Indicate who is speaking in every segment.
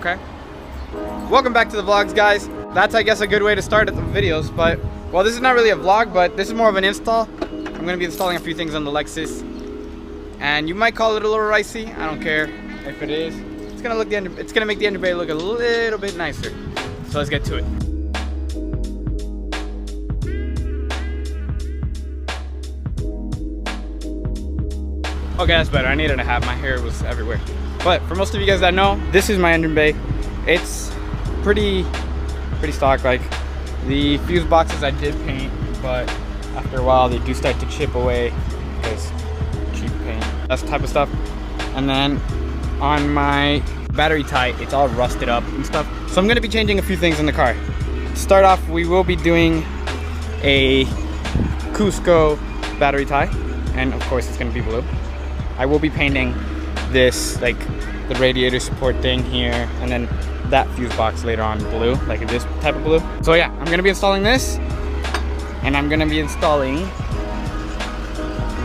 Speaker 1: Okay. Welcome back to the vlogs, guys. That's, I guess, a good way to start at the videos, but, well, this is not really a vlog, but this is more of an install. I'm gonna be installing a few things on the Lexus, and you might call it a little ricey. I don't care if it is. It's gonna make the engine bay look a little bit nicer. So let's get to it. Okay, that's better. I needed a hat. My hair was everywhere. But for most of you guys that know, this is my engine bay. It's pretty stock. Like, the fuse boxes I did paint, but after a while they do start to chip away because cheap paint, that type of stuff. And then on my battery tie, it's all rusted up and stuff. So I'm gonna be changing a few things in the car. To start off, we will be doing a Cusco battery tie, and of course it's gonna be blue. I will be painting this, like the radiator support thing here, and then that fuse box later on blue, like this type of blue. So yeah, I'm gonna be installing this, and I'm gonna be installing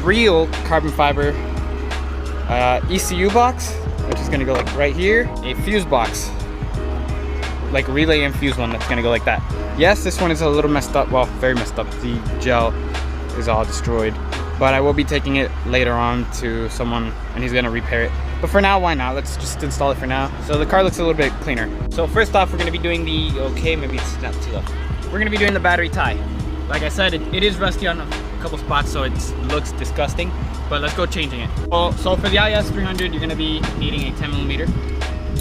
Speaker 1: real carbon fiber ECU box, which is gonna go like right here. A fuse box, like relay and fuse one, that's gonna go like that. Yes, this one is a little messed up, well, very messed up. The gel is all destroyed, but I will be taking it later on to someone and he's gonna repair it. But for now, why not? Let's just install it for now. So the car looks a little bit cleaner. So first off, we're gonna be doing the, okay, maybe it's not too low. We're gonna be doing the battery tie. Like I said, it is rusty on a couple spots, so it looks disgusting, but let's go changing it. So for the IS300, you're gonna be needing a 10mm.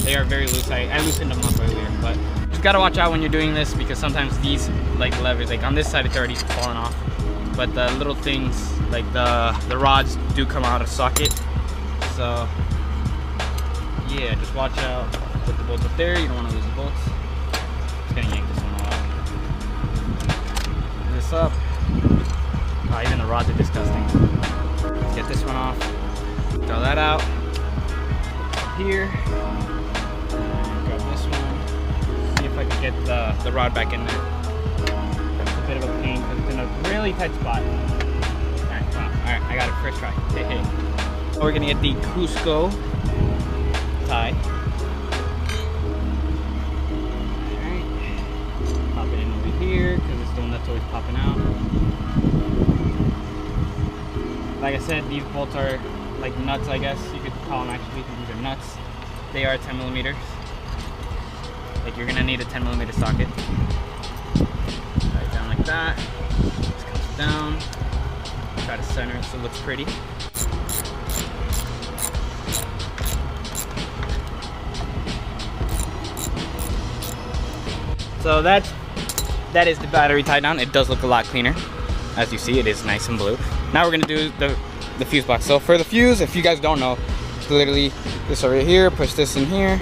Speaker 1: They are very loose. I loosened them up earlier, but just gotta watch out when you're doing this because sometimes these like levers, like on this side, it's already fallen off. But the little things, like the rods do come out of socket. So yeah, just watch out. Put the bolts up there, you don't want to lose the bolts. Just gonna yank this one off. This up. Oh, even the rods are disgusting. Let's get this one off. Throw that out. Here. And grab this one. See if I can get the rod back in there. That's a bit of a pain because it's in a really tight spot. Alright, come on. Alright, I got it first try. Hey. So we're gonna get the Cusco tie. Alright. Pop it in over here because it's the one that's always popping out. Like I said, these bolts are like nuts, I guess you could call them actually. These are nuts. They are 10mm. Like, you're gonna need a 10mm socket. Right down like that. Just comes down. Try to center it so it looks pretty. So that is the battery tie down. It does look a lot cleaner. As you see, it is nice and blue. Now we're gonna do the fuse box. So for the fuse, if you guys don't know, it's literally this over here, push this in here.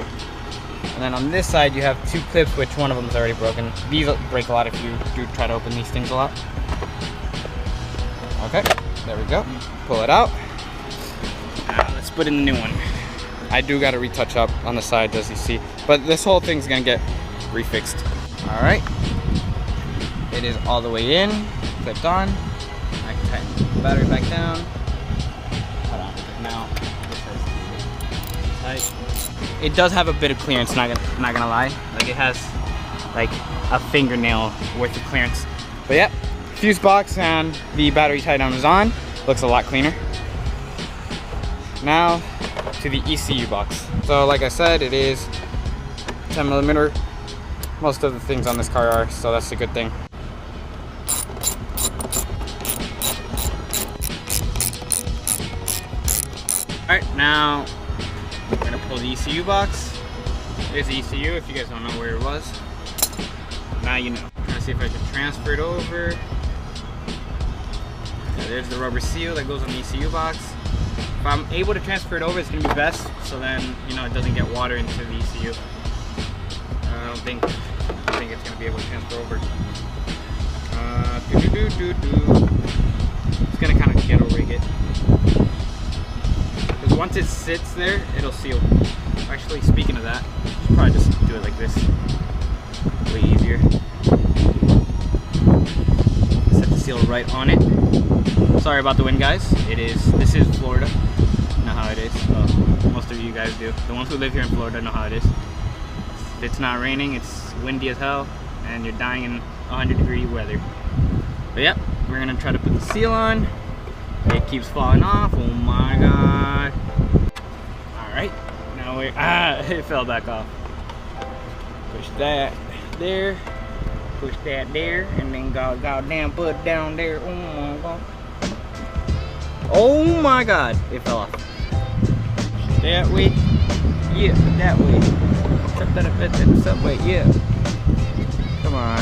Speaker 1: And then on this side, you have two clips, which one of them is already broken. These break a lot if you do try to open these things a lot. Okay, there we go. Pull it out. Now let's put in the new one. I do gotta retouch up on the sides, as you see. But this whole thing's gonna get refixed. All right, it is all the way in, clipped on. I can tighten the battery back down. Hold on, now this is tight. It does have a bit of clearance, not gonna lie. Like, it has like a fingernail worth of clearance. But yeah, fuse box and the battery tie down is on. Looks a lot cleaner. Now to the ECU box. So like I said, it is 10mm. Most of the things on this car are, so that's a good thing. Alright, now we're gonna pull the ECU box. There's the ECU if you guys don't know where it was. Now you know. I'm gonna see if I can transfer it over. Yeah, there's the rubber seal that goes on the ECU box. If I'm able to transfer it over, it's gonna be best, so then, you know, it doesn't get water into the ECU. I don't think it's gonna be able to transfer over. It's gonna kind of ghetto rig it. Because once it sits there, it'll seal. Actually, speaking of that, you should probably just do it like this. Way easier. Set the seal right on it. Sorry about the wind, guys. This is Florida. You know how it is. Well, most of you guys do. The ones who live here in Florida know how it is. If it's not raining, it's windy as hell, and you're dying in 100-degree weather. But yep, we're gonna try to put the seal on. It keeps falling off. Oh my god. Alright, now we're it fell back off. Push that there, push that there, and then goddamn put it down there. Oh my god. Oh my god, it fell off. That way. Yeah, that way. Except that it fits in the subway, yeah. Come on.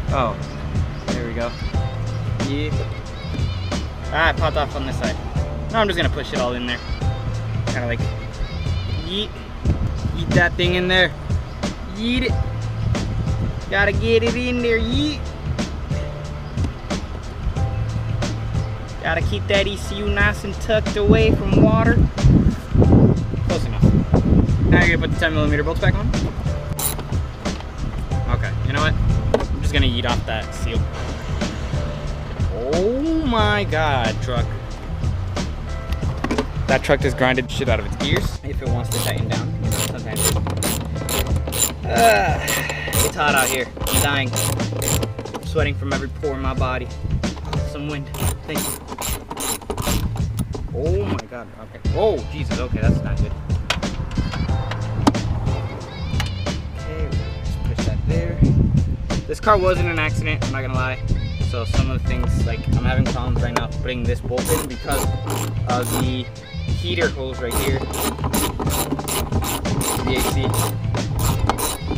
Speaker 1: Oh, there we go. Yeah. Ah, it popped off on this side. Now I'm just gonna push it all in there. Kinda like, yeet. Yeet that thing in there. Yeet it. Gotta get it in there, yeet. Gotta keep that ECU nice and tucked away from water. Close enough. Now you're gonna put the 10mm bolts back on? Okay, you know what? I'm just gonna yeet off that seal. Oh my god, truck. That truck just grinded shit out of its gears. If it wants to tighten down, you know, sometimes. It's hot out here. I'm dying. I'm sweating from every pore in my body. Oh, some wind. Thank you. Oh my god. Okay. Oh, Jesus. Okay, that's not good. Okay, just push that there. This car was in an accident, I'm not gonna lie. So some of the things, like, I'm having problems right now putting this bolt in because of the heater hose right here. The AC.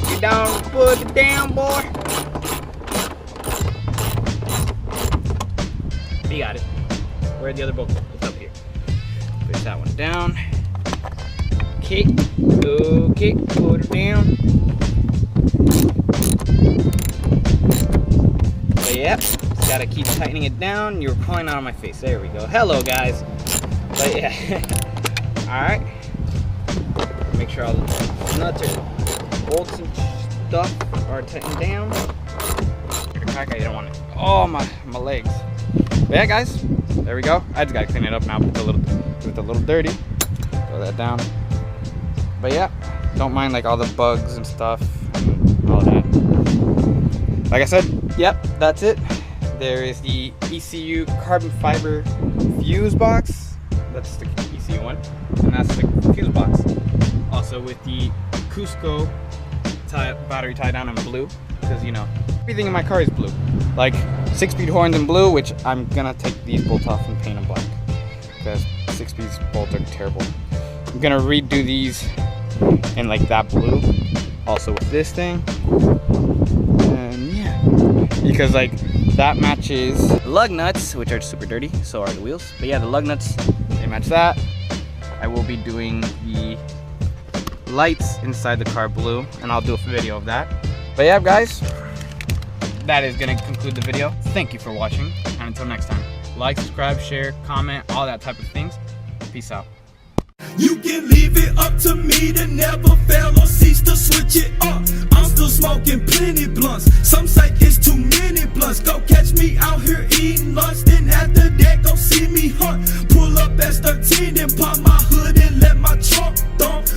Speaker 1: Get down, put it down, boy. You got it. Where'd the other bolt go? It's up here. Push that one down. Okay. Okay, put it down. But yep, just gotta keep tightening it down. You're pulling out of my face. There we go. Hello, guys. But yeah. Alright. Make sure all the nuts or bolts and stuff are tightened down. Okay, you don't want it. Oh, my legs. But yeah, guys, there we go. I just gotta clean it up now with a little dirty. Throw that down. But yeah, don't mind like all the bugs and stuff and all that. Like I said, yep, that's it. There is the ECU carbon fiber fuse box. That's the ECU one, and that's the fuse box. Also with the Cusco battery tie down in blue, because you know everything in my car is blue. Like 6-speed horns in blue, which I'm gonna take these bolts off and paint them black because 6-speed bolts are terrible. I'm gonna redo these in like that blue. Also with this thing, and yeah, because like that matches the lug nuts, which are super dirty. So are the wheels. But yeah, the lug nuts, they match that. I will be doing the lights inside the car blue, and I'll do a video of that. But yeah, guys, that is gonna conclude the video. Thank you for watching, and until next time, like, subscribe, share, comment, all that type of things. Peace out.
Speaker 2: You can leave it up to me to never fail or cease to switch it up. I'm still smoking plenty blunts. Some say it's too many blunts. Go catch me out here eating lunch. Then after that, go see me hunt. Pull up S13 and pop my hood and let my trunk dump.